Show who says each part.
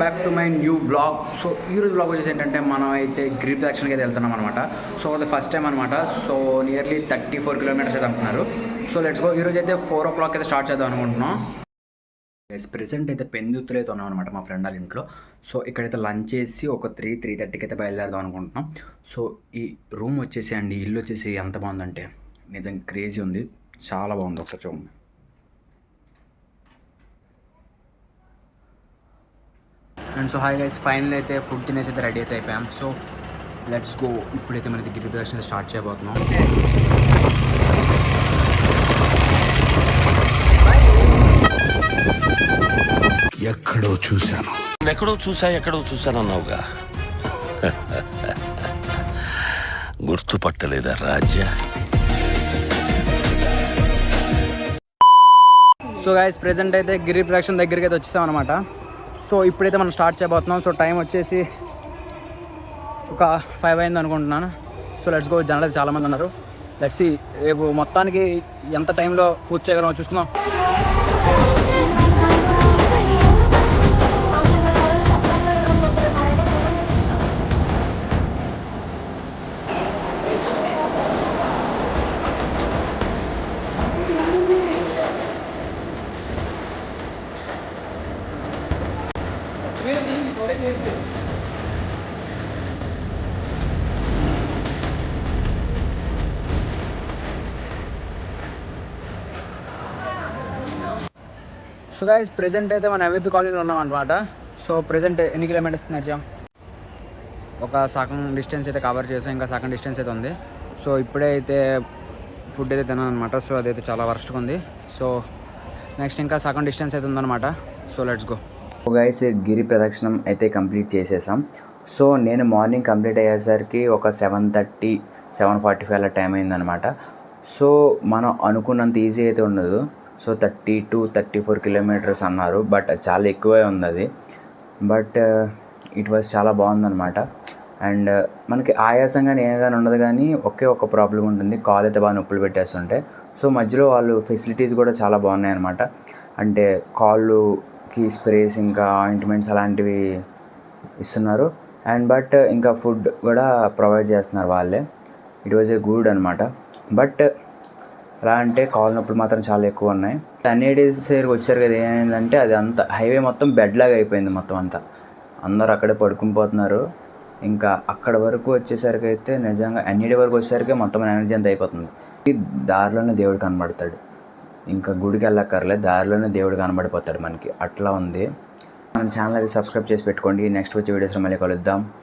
Speaker 1: Back to my new blog. So ఈరోజు blog వచ్చేసి ఏంటంటే మనం అయితే గిరి ప్రదక్షిణకి అయితే వెళ్తున్నాం అనమాట. సో అది ఫస్ట్ టైం అనమాట. సో నియర్లీ 34 కిలోమీటర్స్ అయితే అంటున్నారు. So let's go. ఈరోజు అయితే 4 o'clock అయితే స్టార్ట్ చేద్దాం అనుకుంటున్నాం. ప్రెసెంట్ అయితే పెందుతులు అయితే ఉన్నాం అనమాట మా ఫ్రెండ్ వాళ్ళ ఇంట్లో. సో ఇక్కడైతే లంచ్ చేసి ఒక 3:30కి అయితే బయలుదేరదాం అనుకుంటున్నాం. సో ఈ రూమ్ వచ్చేసి అండి, ఇల్లు వచ్చేసి ఎంత బాగుందంటే నిజంగా క్రేజీ ఉంది, చాలా బాగుంది. ఒకసారి చూడండి. And so hi guys, final అయితే ఫుడ్ తినేసి అయితే రెడీ అయితే అయిపోయాం. So let's go. ఇప్పుడైతే మనకి గిరి ప్రదక్షిణ స్టార్ట్ చేయబోతున్నాం.
Speaker 2: ఎక్కడో చూశాను అన్నావుగా, గుర్తుపట్టలేదా రాజా?
Speaker 1: సో గైస్, ప్రెజెంట్ అయితే గిరి ప్రదక్షిణ దగ్గరికి అయితే వచ్చేసాం అనమాట. సో ఇప్పుడైతే మనం స్టార్ట్ చేయబోతున్నాం. సో టైం వచ్చేసి ఒక 5 అయింది అనుకుంటున్నాను. So let's go. జనాలు అయితే చాలామంది ఉన్నారు. లెట్స్ సీ రేపు మొత్తానికి ఎంత టైంలో పూర్తి చేయగలమో చూస్తున్నాం. సో గైస్, ప్రెజెంట్ అయితే మన ఎంవిపి కాలనీలో ఉన్నాం అనమాట. సో ప్రెజెంట్ ఎన్ని కిలోమీటర్స్ నడిచాం? ఒక సగం డిస్టెన్స్ అయితే కవర్ చేసాం, ఇంకా సగం డిస్టెన్స్ అయితే ఉంది. సో ఇప్పుడే అయితే ఫుడ్ అయితే తిన్నాను అనమాట. సో అదైతే చాలా వర్స్ట్గా ఉంది. సో నెక్స్ట్ ఇంకా సగం డిస్టెన్స్ అయితే ఉందన్నమాట. So let's go. గైస్, గిరి ప్రదక్షిణం అయితే కంప్లీట్ చేసేసాం. సో నేను మార్నింగ్ కంప్లీట్ అయ్యేసరికి ఒక 7:30, 7:45 అలా టైం అయిందనమాట. సో మనం అనుకున్నంత ఈజీ అయితే ఉండదు. సో 34 కిలోమీటర్స్ అన్నారు, బట్ చాలా ఎక్కువే ఉంది అది. బట్ ఇట్ వాజ్ చాలా బాగుందన్నమాట. అండ్ మనకి ఆయాసంగానే ఏమీ ఉండదు, కానీ ఒక ప్రాబ్లం ఉంటుంది, కాలు అయితే బాగా నొప్పులు పెట్టేస్తుంటే. సో మధ్యలో వాళ్ళు ఫెసిలిటీస్ కూడా చాలా బాగున్నాయి అనమాట. అంటే కాళ్ళుకి స్ప్రేస్, ఇంకా ఆయింట్మెంట్స్ అలాంటివి ఇస్తున్నారు. అండ్ బట్ ఇంకా ఫుడ్ కూడా ప్రొవైడ్ చేస్తున్నారు వాళ్ళే. ఇట్ వాజ్ ఏ గుడ్ అనమాట. బట్ ఎలా అంటే కాళ్ళ నొప్పులు మాత్రం చాలా ఎక్కువ ఉన్నాయి. అన్నిటిస్ దగ్గరికి వచ్చారు కదా, ఏమైందంటే అది అంతా హైవే మొత్తం బెడ్ లాగా అయిపోయింది. మొత్తం అంతా అందరూ అక్కడే పడుకుని పోతున్నారు. ఇంకా అక్కడ వరకు వచ్చేసరికి అయితే నిజంగా అన్నిటి వరకు వచ్చేసరికి మొత్తం ఎనర్జీ అంతా అయిపోతుంది. దారిలోనే దేవుడు కనబడతాడు, ఇంకా గుడికి వెళ్ళక్కర్లేదు, దారిలోనే దేవుడు కనబడిపోతాడు మనకి. అట్లా ఉంది. మన ఛానల్ అయితే సబ్స్క్రైబ్ చేసి పెట్టుకోండి. నెక్స్ట్ వచ్చే వీడియోస్లో మళ్ళీ కలుద్దాం.